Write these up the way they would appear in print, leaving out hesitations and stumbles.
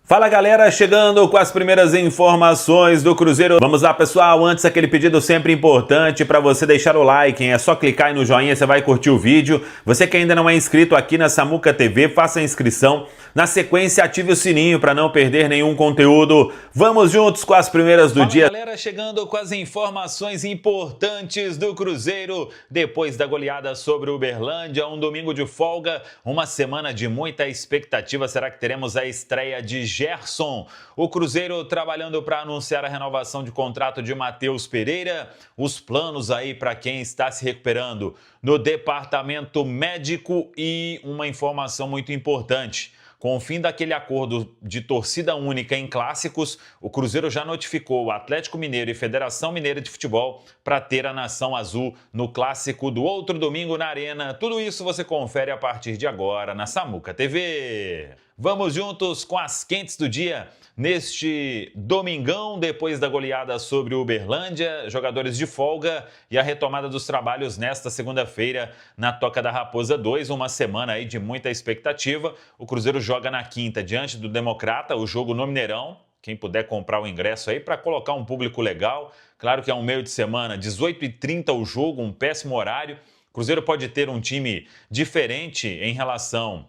Fala galera, chegando com as primeiras informações do Cruzeiro. Vamos lá pessoal, antes aquele pedido sempre importante para você deixar o like, hein? É só clicar aí no joinha, você vai curtir o vídeo. Você que ainda não é inscrito aqui na Samuca TV, faça a inscrição. Na sequência, ative o sininho para não perder nenhum conteúdo. Vamos juntos com as primeiras do dia. Fala galera, chegando com as informações importantes do Cruzeiro. Depois da goleada sobre o Uberlândia, um domingo de folga, uma semana de muita expectativa. Será que teremos a estreia de Gerson? O Cruzeiro trabalhando para anunciar a renovação de contrato de Matheus Pereira. Os planos aí para quem está se recuperando no departamento médico e uma informação muito importante. Com o fim daquele acordo de torcida única em clássicos, o Cruzeiro já notificou o Atlético Mineiro e Federação Mineira de Futebol para ter a Nação Azul no clássico do outro domingo na Arena. Tudo isso você confere a partir de agora na Samuca TV. Vamos juntos com as quentes do dia. Neste domingão, depois da goleada sobre o Uberlândia, jogadores de folga e a retomada dos trabalhos nesta segunda-feira na Toca da Raposa 2, uma semana aí de muita expectativa. O Cruzeiro joga na quinta diante do Democrata, o jogo no Mineirão. Quem puder comprar o ingresso aí para colocar um público legal. Claro que é um meio de semana, 18h30 o jogo, um péssimo horário. O Cruzeiro pode ter um time diferente em relação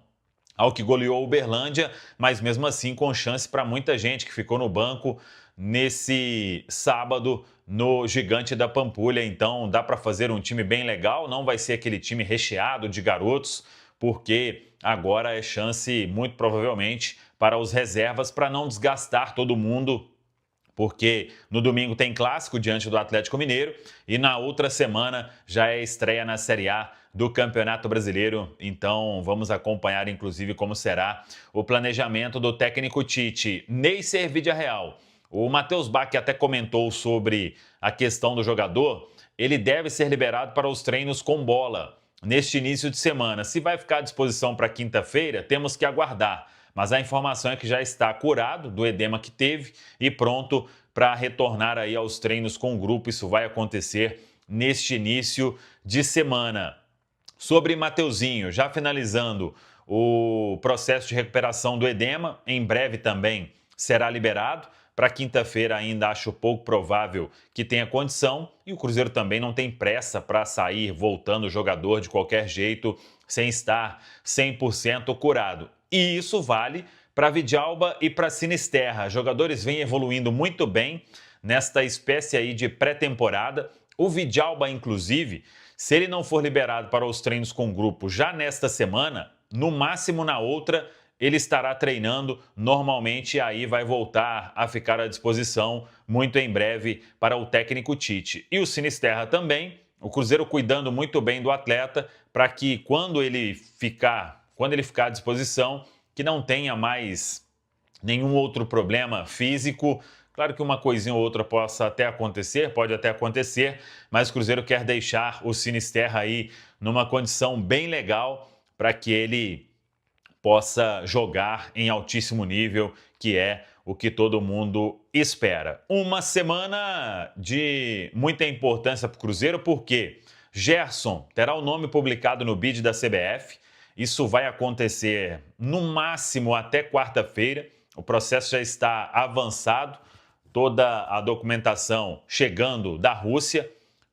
ao que goleou o Uberlândia, mas mesmo assim com chance para muita gente que ficou no banco nesse sábado no Gigante da Pampulha. Então dá para fazer um time bem legal, não vai ser aquele time recheado de garotos, porque agora é chance, muito provavelmente, para os reservas, para não desgastar todo mundo, porque no domingo tem clássico diante do Atlético Mineiro e na outra semana já é estreia na Série A do Campeonato Brasileiro. Então vamos acompanhar inclusive como será o planejamento do técnico Tite. Neisser Vidiarreal. O Matheus Bach até comentou sobre a questão do jogador. Ele deve ser liberado para os treinos com bola neste início de semana. Se vai ficar à disposição para quinta-feira, temos que aguardar. Mas a informação é que já está curado do edema que teve e pronto para retornar aí aos treinos com o grupo. Isso vai acontecer neste início de semana. Sobre Mateuzinho, já finalizando o processo de recuperação do edema, em breve também será liberado. Para quinta-feira ainda acho pouco provável que tenha condição e o Cruzeiro também não tem pressa para sair voltando o jogador de qualquer jeito sem estar 100% curado. E isso vale para Vidalba e para Sinisterra. Jogadores vêm evoluindo muito bem nesta espécie aí de pré-temporada. O Vidalba, inclusive, se ele não for liberado para os treinos com grupo já nesta semana, no máximo na outra, ele estará treinando normalmente e aí vai voltar a ficar à disposição muito em breve para o técnico Tite. E o Sinisterra também, o Cruzeiro cuidando muito bem do atleta para que quando ele ficar à disposição, que não tenha mais nenhum outro problema físico. Claro que uma coisinha ou outra possa até acontecer, pode até acontecer, mas o Cruzeiro quer deixar o Sinisterra aí numa condição bem legal para que ele possa jogar em altíssimo nível, que é o que todo mundo espera. Uma semana de muita importância para o Cruzeiro, porque Gerson terá o nome publicado no bid da CBF. Isso vai acontecer no máximo até quarta-feira. O processo já está avançado, toda a documentação chegando da Rússia,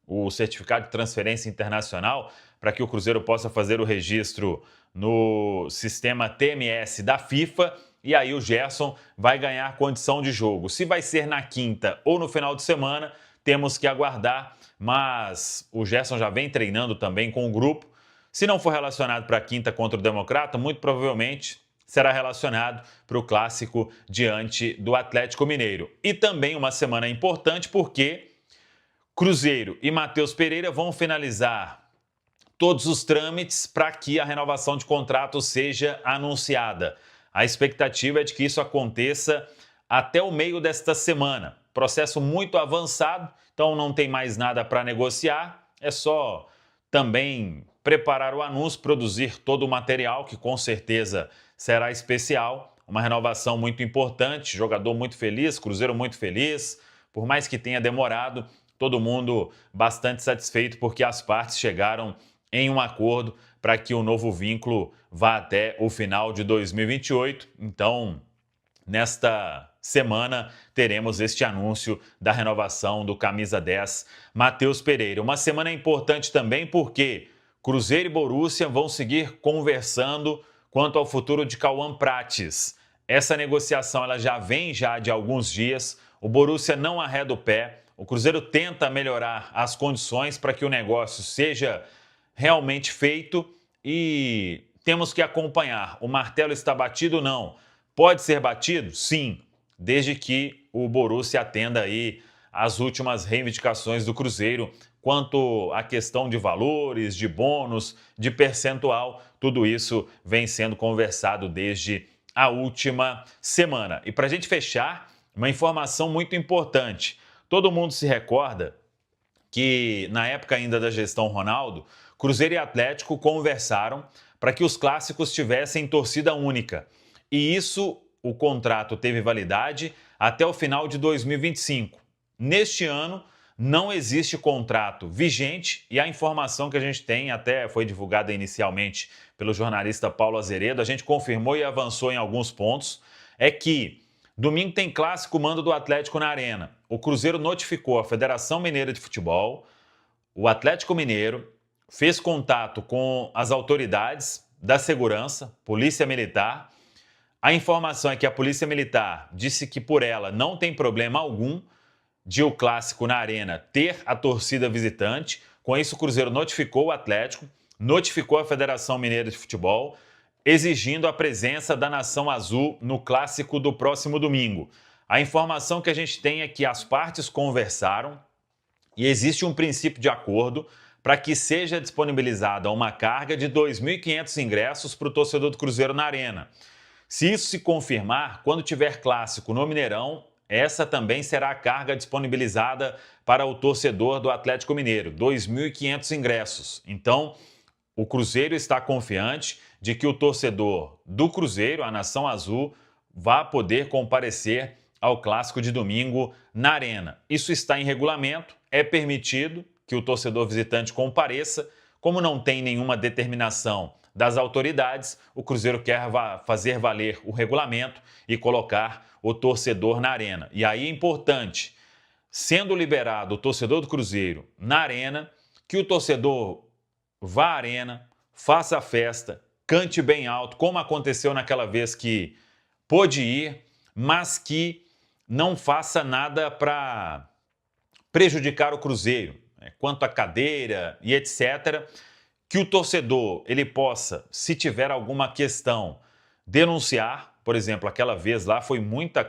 o certificado de transferência internacional, para que o Cruzeiro possa fazer o registro no sistema TMS da FIFA. E aí o Gerson vai ganhar condição de jogo. Se vai ser na quinta ou no final de semana, temos que aguardar, mas o Gerson já vem treinando também com o grupo. Se não for relacionado para a quinta contra o Democrata, muito provavelmente será relacionado para o clássico diante do Atlético Mineiro. E também uma semana importante porque Cruzeiro e Matheus Pereira vão finalizar todos os trâmites para que a renovação de contrato seja anunciada. A expectativa é de que isso aconteça até o meio desta semana. Processo muito avançado, então não tem mais nada para negociar, é só também preparar o anúncio, produzir todo o material, que com certeza será especial. Uma renovação muito importante, jogador muito feliz, Cruzeiro muito feliz. Por mais que tenha demorado, todo mundo bastante satisfeito porque as partes chegaram em um acordo para que o novo vínculo vá até o final de 2028. Então, nesta semana teremos este anúncio da renovação do camisa 10, Matheus Pereira. Uma semana importante também porque Cruzeiro e Borussia vão seguir conversando quanto ao futuro de Cauã Prates. Essa negociação ela já vem de alguns dias, o Borussia não arreda o pé, o Cruzeiro tenta melhorar as condições para que o negócio seja realmente feito e temos que acompanhar. O martelo está batido ou não? Pode ser batido? Sim, desde que o Borussia atenda aí as últimas reivindicações do Cruzeiro quanto à questão de valores, de bônus, de percentual, tudo isso vem sendo conversado desde a última semana. E para a gente fechar, uma informação muito importante. Todo mundo se recorda que na época ainda da gestão Ronaldo, Cruzeiro e Atlético conversaram para que os clássicos tivessem torcida única. E isso, o contrato teve validade até o final de 2025. Neste ano, não existe contrato vigente e a informação que a gente tem, até foi divulgada inicialmente pelo jornalista Paulo Azeredo, a gente confirmou e avançou em alguns pontos, é que domingo tem clássico mando do Atlético na Arena. O Cruzeiro notificou a Federação Mineira de Futebol, o Atlético Mineiro fez contato com as autoridades da segurança, Polícia Militar. A informação é que a Polícia Militar disse que por ela não tem problema algum de o clássico na Arena ter a torcida visitante. Com isso, o Cruzeiro notificou o Atlético, notificou a Federação Mineira de Futebol, exigindo a presença da Nação Azul no clássico do próximo domingo. A informação que a gente tem é que as partes conversaram e existe um princípio de acordo para que seja disponibilizada uma carga de 2.500 ingressos para o torcedor do Cruzeiro na Arena. Se isso se confirmar, quando tiver clássico no Mineirão, essa também será a carga disponibilizada para o torcedor do Atlético Mineiro, 2.500 ingressos. Então, o Cruzeiro está confiante de que o torcedor do Cruzeiro, a Nação Azul, vai poder comparecer ao clássico de domingo na Arena. Isso está em regulamento, é permitido que o torcedor visitante compareça. Como não tem nenhuma determinação das autoridades, o Cruzeiro quer fazer valer o regulamento e colocar o torcedor na Arena. E aí é importante, sendo liberado o torcedor do Cruzeiro na Arena, que o torcedor vá à Arena, faça a festa, cante bem alto, como aconteceu naquela vez que pôde ir, mas que não faça nada para prejudicar o Cruzeiro, quanto à cadeira e etc., que o torcedor ele possa, se tiver alguma questão, denunciar. Por exemplo, aquela vez lá foi muita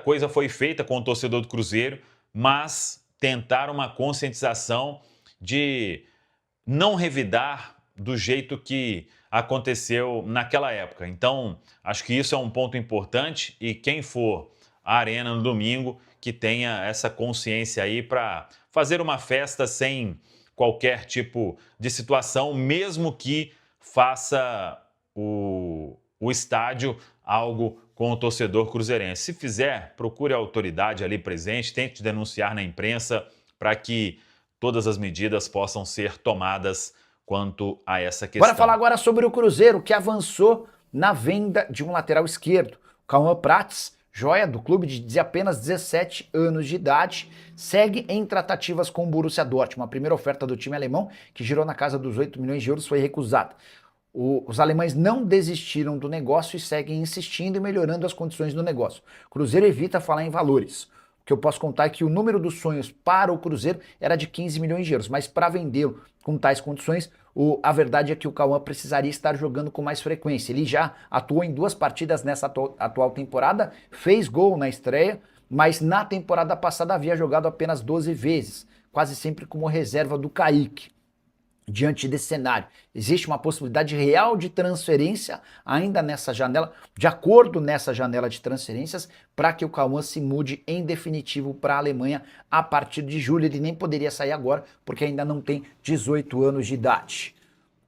coisa foi feita com o torcedor do Cruzeiro, mas tentar uma conscientização de não revidar do jeito que aconteceu naquela época. Então, acho que isso é um ponto importante e quem for à Arena no domingo, que tenha essa consciência aí para fazer uma festa sem qualquer tipo de situação, mesmo que faça o estádio algo com o torcedor cruzeirense. Se fizer, procure a autoridade ali presente, tente denunciar na imprensa para que todas as medidas possam ser tomadas quanto a essa questão. Bora falar agora sobre o Cruzeiro, que avançou na venda de um lateral esquerdo. Cauã Prates, joia do clube de apenas 17 anos de idade, segue em tratativas com o Borussia Dortmund. A primeira oferta do time alemão, que girou na casa dos 8 milhões de euros, foi recusada. Os alemães não desistiram do negócio e seguem insistindo e melhorando as condições do negócio. O Cruzeiro evita falar em valores. O que eu posso contar é que o número dos sonhos para o Cruzeiro era de 15 milhões de euros, mas para vendê-lo com tais condições, a verdade é que o Cauã precisaria estar jogando com mais frequência. Ele já atuou em 2 partidas nessa atual temporada, fez gol na estreia, mas na temporada passada havia jogado apenas 12 vezes, quase sempre como reserva do Kaique. Diante desse cenário, existe uma possibilidade real de transferência ainda nessa janela, de acordo nessa janela de transferências, para que o Cauã se mude em definitivo para a Alemanha a partir de julho. Ele nem poderia sair agora, porque ainda não tem 18 anos de idade.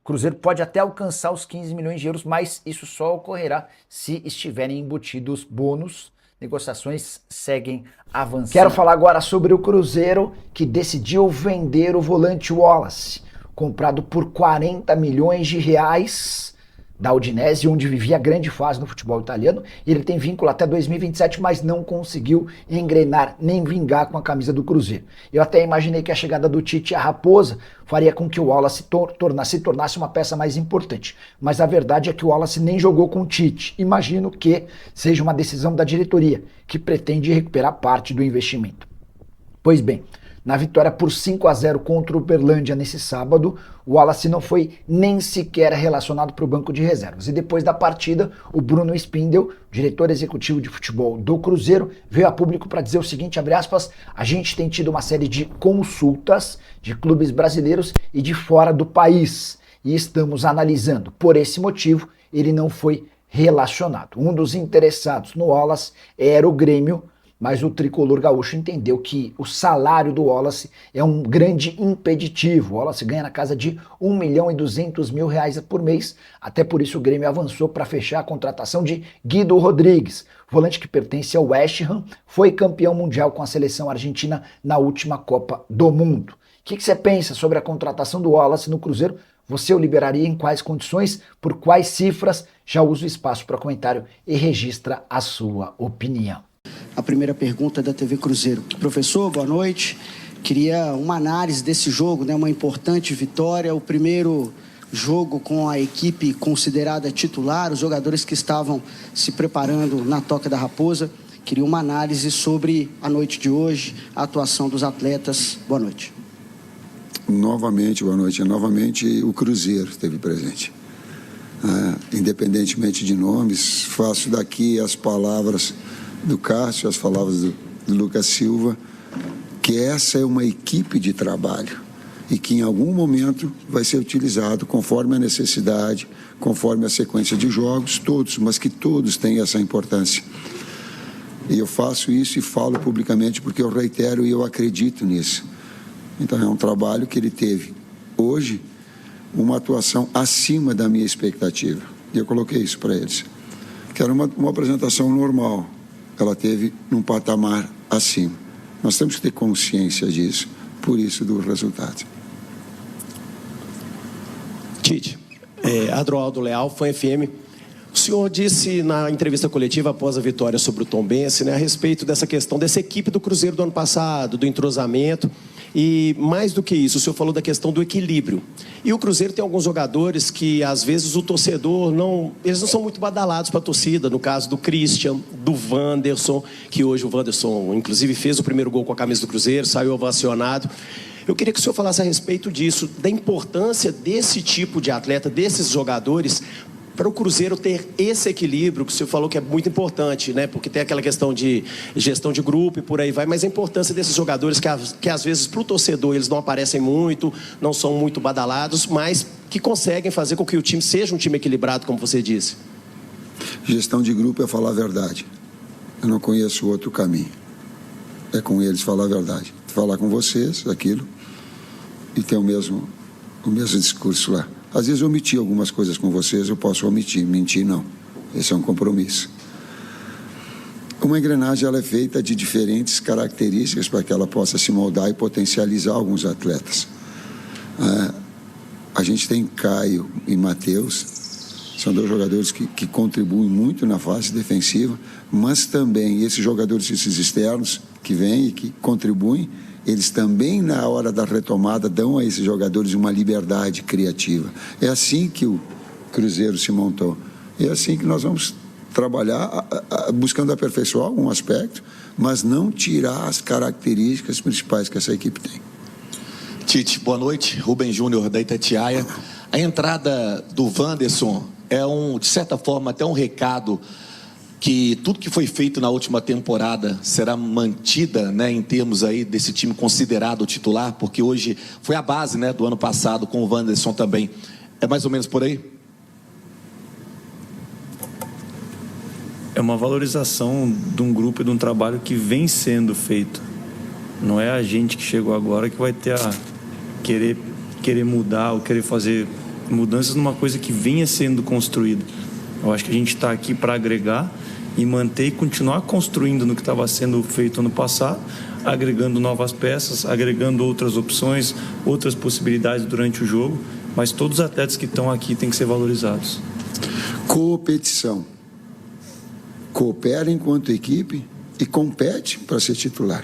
O Cruzeiro pode até alcançar os 15 milhões de euros, mas isso só ocorrerá se estiverem embutidos bônus. Negociações seguem avançando. Quero falar agora sobre o Cruzeiro, que decidiu vender o volante Wallace, comprado por 40 milhões de reais da Udinese, onde vivia a grande fase no futebol italiano. Ele tem vínculo até 2027, mas não conseguiu engrenar nem vingar com a camisa do Cruzeiro. Eu até imaginei que a chegada do Tite à Raposa faria com que o Wallace se tornasse uma peça mais importante. Mas a verdade é que o Wallace nem jogou com o Tite. Imagino que seja uma decisão da diretoria, que pretende recuperar parte do investimento. Pois bem, na vitória por 5-0 contra o Uberlândia nesse sábado, o Wallace não foi nem sequer relacionado para o banco de reservas. E depois da partida, o Bruno Spindel, diretor executivo de futebol do Cruzeiro, veio a público para dizer o seguinte, abre aspas, a gente tem tido uma série de consultas de clubes brasileiros e de fora do país e estamos analisando. Por esse motivo, ele não foi relacionado. Um dos interessados no Wallace era o Grêmio, mas o tricolor gaúcho entendeu que o salário do Wallace é um grande impeditivo. O Wallace ganha na casa de R$1.200.000 por mês. Até por isso o Grêmio avançou para fechar a contratação de Guido Rodrigues, volante que pertence ao West Ham, foi campeão mundial com a seleção argentina na última Copa do Mundo. O que você pensa sobre a contratação do Wallace no Cruzeiro? Você o liberaria em quais condições? Por quais cifras? Já usa o espaço para comentário e registra a sua opinião. A primeira pergunta da TV Cruzeiro. Professor, boa noite. Queria uma análise desse jogo, né? Uma importante vitória, o primeiro jogo com a equipe considerada titular, os jogadores que estavam se preparando na Toca da Raposa. Queria uma análise sobre a noite de hoje, a atuação dos atletas. Boa noite. Novamente, boa noite. Novamente o Cruzeiro esteve presente. Independentemente de nomes, faço daqui as palavras do Cássio, as palavras do Lucas Silva, que essa é uma equipe de trabalho e que em algum momento vai ser utilizado conforme a necessidade, conforme a sequência de jogos, todos, mas que todos têm essa importância. E eu faço isso e falo publicamente porque eu reitero e eu acredito nisso. Então é um trabalho que ele teve hoje uma atuação acima da minha expectativa. E eu coloquei isso para eles. Que era uma apresentação normal. Ela teve num patamar acima. Nós temos que ter consciência disso, por isso do resultado. Tite, Adroaldo Leal, Fã FM. O senhor disse na entrevista coletiva após a vitória sobre o Tombense, né, a respeito dessa questão dessa equipe do Cruzeiro do ano passado, do entrosamento. E mais do que isso, o senhor falou da questão do equilíbrio. E o Cruzeiro tem alguns jogadores que, às vezes, o torcedor eles não são muito badalados para a torcida. No caso do Christian, do Wanderson, que hoje o Wanderson, inclusive, fez o primeiro gol com a camisa do Cruzeiro, saiu ovacionado. Eu queria que o senhor falasse a respeito disso, da importância desse tipo de atleta, desses jogadores, para o Cruzeiro ter esse equilíbrio, que o senhor falou que é muito importante, né? Porque tem aquela questão de gestão de grupo e por aí vai, mas a importância desses jogadores que às vezes para o torcedor eles não aparecem muito, não são muito badalados, mas que conseguem fazer com que o time seja um time equilibrado, como você disse. Gestão de grupo é falar a verdade. Eu não conheço outro caminho. É com eles falar a verdade. Falar com vocês, aquilo, e ter o mesmo discurso lá. Às vezes eu omiti algumas coisas com vocês, eu posso omitir, mentir não. Esse é um compromisso. Uma engrenagem ela é feita de diferentes características para que ela possa se moldar e potencializar alguns atletas. A gente tem Caio e Matheus, são dois jogadores que contribuem muito na fase defensiva, mas também esses jogadores, esses externos que vêm e que contribuem, eles também, na hora da retomada, dão a esses jogadores uma liberdade criativa. É assim que o Cruzeiro se montou. É assim que nós vamos trabalhar, buscando aperfeiçoar algum aspecto, mas não tirar as características principais que essa equipe tem. Tite, boa noite. Rubem Júnior, da Itatiaia. A entrada do Wanderson é, de certa forma, até um recado que tudo que foi feito na última temporada será mantida, né, em termos aí desse time considerado titular, porque hoje foi a base, né, do ano passado com o Wanderson também. É mais ou menos por aí? É uma valorização de um grupo e de um trabalho que vem sendo feito. Não é a gente que chegou agora que vai ter a querer mudar ou querer fazer mudanças numa coisa que vinha sendo construída. Eu acho que a gente está aqui para agregar e manter e continuar construindo no que estava sendo feito ano passado, agregando novas peças, agregando outras opções, outras possibilidades durante o jogo, mas todos os atletas que estão aqui têm que ser valorizados. Competição. Coopera enquanto equipe e compete para ser titular.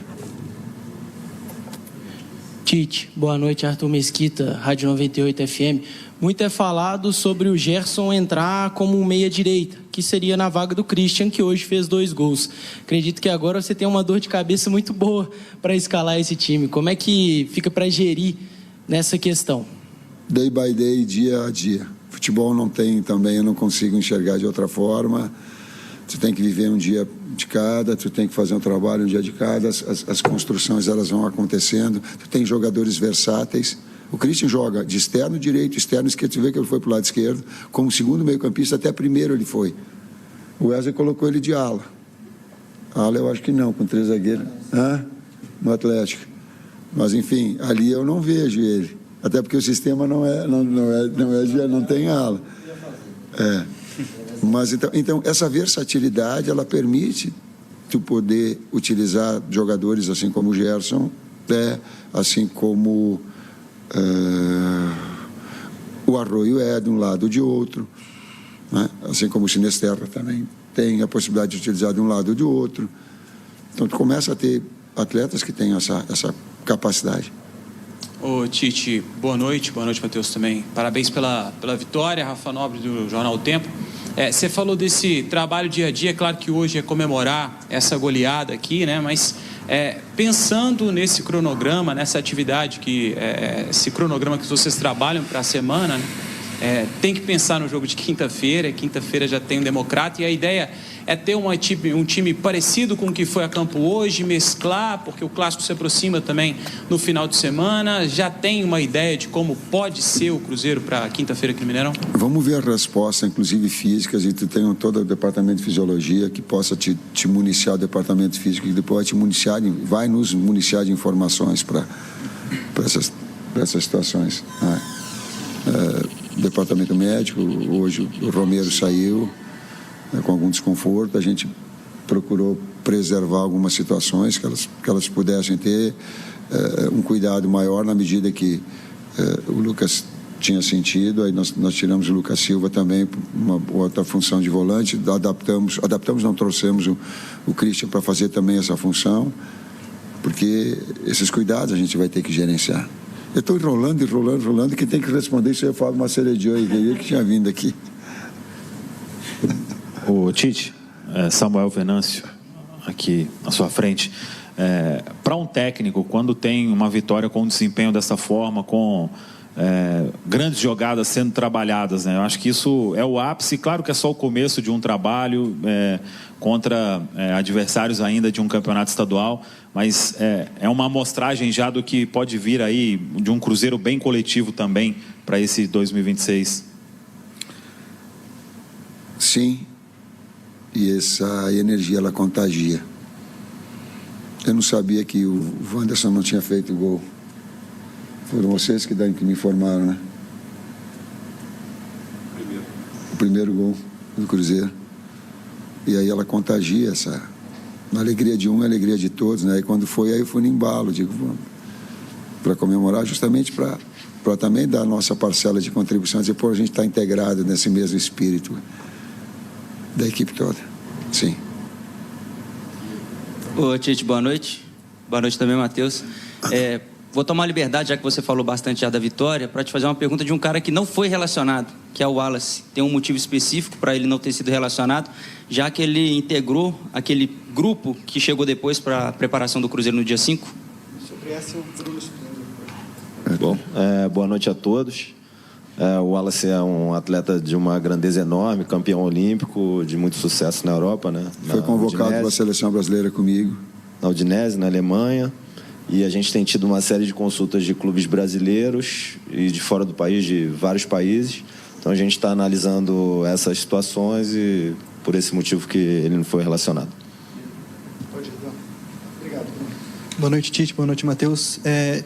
Tite, boa noite, Arthur Mesquita, Rádio 98 FM. Muito é falado sobre o Gerson entrar como um meia-direita, que seria na vaga do Christian, que hoje fez 2 gols. Acredito que agora você tem uma dor de cabeça muito boa para escalar esse time. Como é que fica para gerir nessa questão? Day by day, dia a dia. Futebol não tem também, eu não consigo enxergar de outra forma. Tu tem que viver um dia de cada, tu tem que fazer um trabalho um dia de cada, as construções elas vão acontecendo, tu tem jogadores versáteis. O Christian joga de externo direito, externo esquerdo, tu vê que ele foi para o lado esquerdo, como segundo meio campista, até primeiro ele foi. O Wesley colocou ele de ala. Ala eu acho que não, com 3 zagueiros. No Atlético. Mas enfim, ali eu não vejo ele. Até porque o sistema não tem ala. Mas então essa versatilidade ela permite tu poder utilizar jogadores assim como o Gerson, assim como o Arroio de um lado ou de outro, né? Assim como o Sinesterra também tem a possibilidade de utilizar de um lado ou de outro. Então tu começa a ter atletas que têm essa capacidade. Ô Tite, boa noite Matheus também. Parabéns pela vitória, Rafa Nobre do Jornal O Tempo. Você falou desse trabalho dia a dia, é claro que hoje é comemorar essa goleada aqui, né? Mas pensando nesse cronograma, nessa atividade, esse cronograma que vocês trabalham para a semana, né? Tem que pensar no jogo de quinta-feira já tem um Democrata, e a ideia é ter um time parecido com o que foi a campo hoje, mesclar, porque o Clássico se aproxima também no final de semana. Já tem uma ideia de como pode ser o Cruzeiro para quinta-feira aqui no Mineirão? Vamos ver a resposta, inclusive físicas, e tu tem todo o departamento de fisiologia que possa te municiar, o departamento físico, que depois vai nos municiar de informações para essas situações. Departamento médico, hoje o Romero saiu com algum desconforto, a gente procurou preservar algumas situações que elas pudessem ter um cuidado maior na medida que o Lucas tinha sentido. Aí nós tiramos o Lucas Silva também para uma outra função de volante, trouxemos o Christian para fazer também essa função, porque esses cuidados a gente vai ter que gerenciar. Eu estou enrolando, e quem tem que responder isso é o Fábio Maceredio, ele que tinha vindo aqui. O Tite, Samuel Venâncio, aqui à sua frente. Para um técnico, quando tem uma vitória com um desempenho dessa forma, com grandes jogadas sendo trabalhadas, né? Eu acho que isso é o ápice. Claro que é só o começo de um trabalho contra adversários ainda de um campeonato estadual, mas é uma amostragem já do que pode vir aí de um Cruzeiro bem coletivo também para esse 2026. Sim, e essa energia ela contagia. Eu não sabia que o Wanderson não tinha feito gol. Foram vocês que me informaram, né? O primeiro gol do Cruzeiro. E aí ela contagia essa alegria de um, a alegria de todos, né? E quando foi, aí eu fui no embalo, para comemorar, justamente para também dar a nossa parcela de contribuição, dizer, a gente está integrado nesse mesmo espírito da equipe toda. Sim. Ô Tite, boa noite. Boa noite também, Matheus. Vou tomar a liberdade, já que você falou bastante já da vitória, para te fazer uma pergunta de um cara que não foi relacionado, que é o Wallace. Tem um motivo específico para ele não ter sido relacionado, já que ele integrou aquele grupo que chegou depois para a preparação do Cruzeiro no dia 5? Bom, boa noite a todos. O Wallace é um atleta de uma grandeza enorme, campeão olímpico, de muito sucesso na Europa, né? Foi convocado para a seleção brasileira comigo. Na Udinese, na Alemanha. E a gente tem tido uma série de consultas de clubes brasileiros e de fora do país, de vários países. Então a gente está analisando essas situações e por esse motivo que ele não foi relacionado. Boa noite, Tite. Boa noite, Matheus.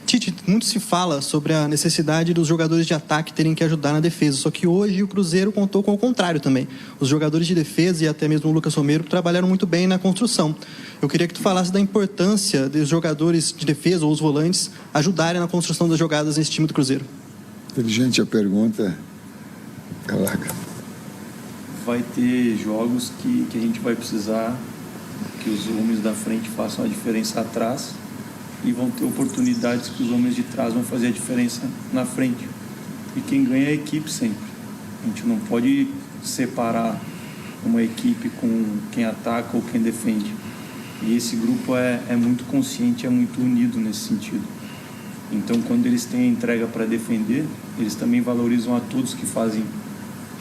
Tite, muito se fala sobre a necessidade dos jogadores de ataque terem que ajudar na defesa, só que hoje o Cruzeiro contou com o contrário também. Os jogadores de defesa e até mesmo o Lucas Romero trabalharam muito bem na construção. Eu queria que tu falasse da importância dos jogadores de defesa ou os volantes ajudarem na construção das jogadas nesse time do Cruzeiro. Inteligente a pergunta. Caraca. vai ter jogos que a gente vai precisar que os homens da frente façam a diferença atrás e vão ter oportunidades que os homens de trás vão fazer a diferença na frente. E quem ganha é a equipe sempre. A gente não pode separar uma equipe com quem ataca ou quem defende. E esse grupo é muito consciente, é muito unido nesse sentido. Então, quando eles têm a entrega para defender, eles também valorizam a todos que fazem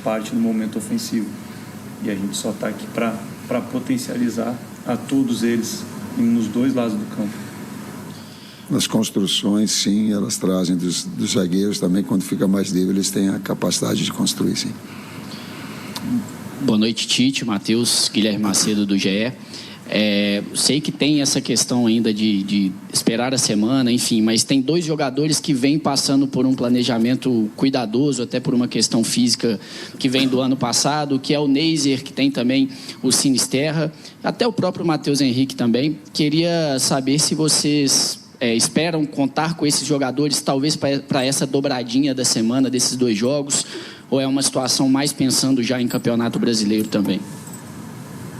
parte do momento ofensivo. E a gente só está aqui para potencializar a todos eles nos dois lados do campo. Nas construções, sim, elas trazem dos zagueiros também, quando fica mais débil, eles têm a capacidade de construir, sim. Boa noite, Tite, Matheus, Guilherme Macedo do GE. Sei que tem essa questão ainda de esperar a semana, enfim, mas tem 2 jogadores que vêm passando por um planejamento cuidadoso, até por uma questão física que vem do ano passado, que é o Neiser, que tem também o Sinisterra, até o próprio Matheus Henrique também. Queria saber se vocês esperam contar com esses jogadores, talvez para essa dobradinha da semana desses 2 jogos, ou é uma situação mais pensando já em Campeonato Brasileiro também?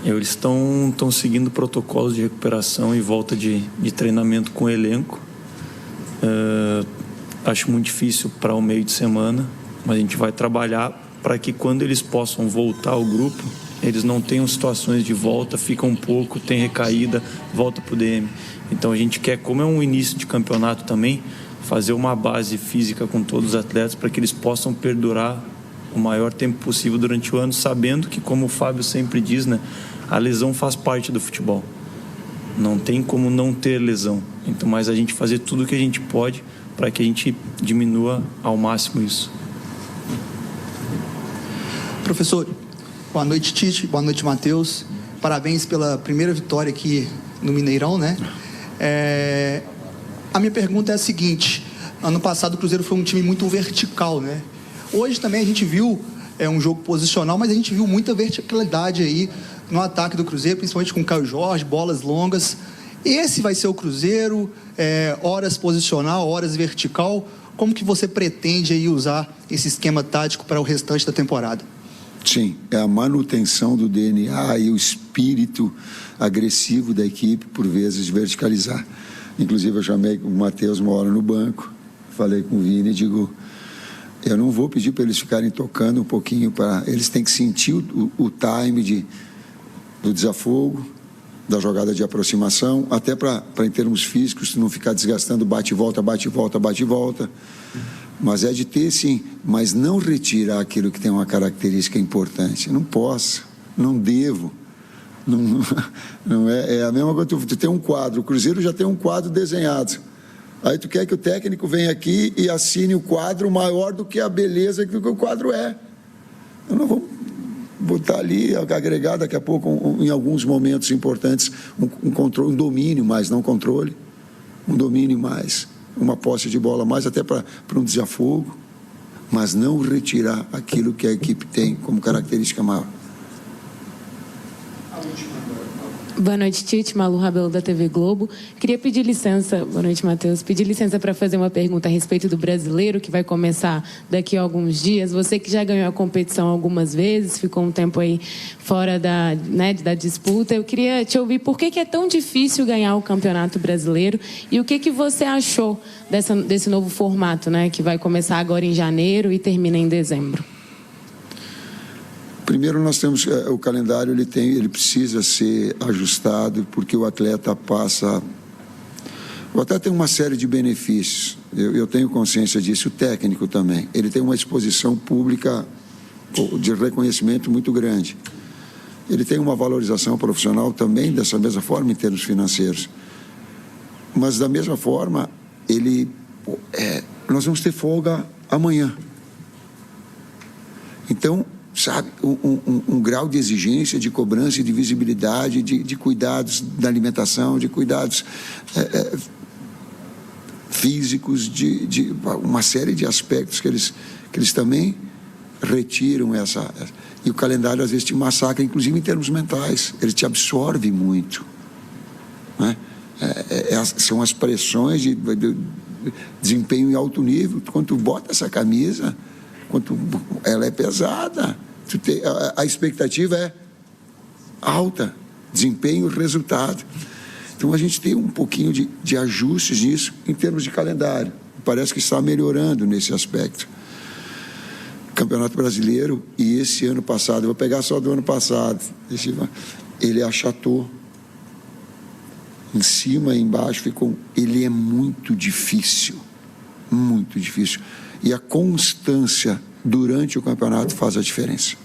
Eles estão seguindo protocolos de recuperação e volta de treinamento com o elenco. Acho muito difícil para o meio de semana, mas a gente vai trabalhar para que quando eles possam voltar ao grupo, eles não tenham situações de volta, ficam um pouco, tem recaída, volta para o DM. Então a gente quer, como é um início de campeonato também, fazer uma base física com todos os atletas para que eles possam perdurar o maior tempo possível durante o ano, sabendo que, como o Fábio sempre diz, né, a lesão faz parte do futebol. Não tem como não ter lesão. Então, mas a gente fazer tudo o que a gente pode para que a gente diminua ao máximo isso. Professor, boa noite, Tite, boa noite, Matheus. Parabéns pela primeira vitória aqui no Mineirão, né? A minha pergunta é a seguinte: ano passado o Cruzeiro foi um time muito vertical, né? Hoje também a gente viu um jogo posicional, mas a gente viu muita verticalidade aí no ataque do Cruzeiro, principalmente com o Caio Jorge, bolas longas. Esse vai ser o Cruzeiro, horas posicional, horas vertical. Como que você pretende aí usar esse esquema tático para o restante da temporada? Sim, é a manutenção do DNA e o espírito agressivo da equipe, por vezes, verticalizar. Inclusive, eu chamei o Matheus uma hora no banco, falei com o Vini e digo: eu não vou pedir para eles ficarem tocando um pouquinho, eles têm que sentir o time do desafogo, da jogada de aproximação, até para em termos físicos, não ficar desgastando bate e volta, bate e volta, bate e volta. Mas é de ter, sim, mas não retirar aquilo que tem uma característica importante. Não posso, não devo. Não é a mesma coisa, tu tem um quadro, o Cruzeiro já tem um quadro desenhado. Aí tu quer que o técnico venha aqui e assine o quadro maior do que a beleza que o quadro é. Eu não vou botar ali, agregar daqui a pouco, em alguns momentos importantes, um controle, um domínio mais, não controle, um domínio mais, uma posse de bola mais, até para um desafogo, mas não retirar aquilo que a equipe tem como característica maior. Boa noite, Tite. Malu Rabelo, da TV Globo. Queria pedir licença, boa noite, Matheus, pedir licença para fazer uma pergunta a respeito do Brasileiro, que vai começar daqui a alguns dias. Você que já ganhou a competição algumas vezes, ficou um tempo aí fora da disputa. Eu queria te ouvir por que é tão difícil ganhar o Campeonato Brasileiro e o que você achou desse novo formato, né, que vai começar agora em janeiro e termina em dezembro. Primeiro, nós temos o calendário, ele precisa ser ajustado, porque o atleta passa. O atleta tem uma série de benefícios, eu tenho consciência disso, o técnico também. Ele tem uma exposição pública de reconhecimento muito grande. Ele tem uma valorização profissional também, dessa mesma forma, em termos financeiros. Mas, da mesma forma, nós vamos ter folga amanhã. Então, sabe, um grau de exigência, de cobrança e de visibilidade, de cuidados da alimentação, de cuidados físicos, de uma série de aspectos que eles também retiram essa... E o calendário, às vezes, te massacra, inclusive em termos mentais. Ele te absorve muito, né? São as pressões de desempenho em alto nível. Quando tu bota essa camisa, ela é pesada. a expectativa é alta, desempenho, resultado. Então a gente tem um pouquinho de ajustes nisso em termos de calendário. Parece que está melhorando nesse aspecto. Campeonato Brasileiro, e esse ano passado, eu vou pegar só do ano passado, ele achatou. Em cima e embaixo ele é muito difícil. Muito difícil. E a constância durante o campeonato faz a diferença.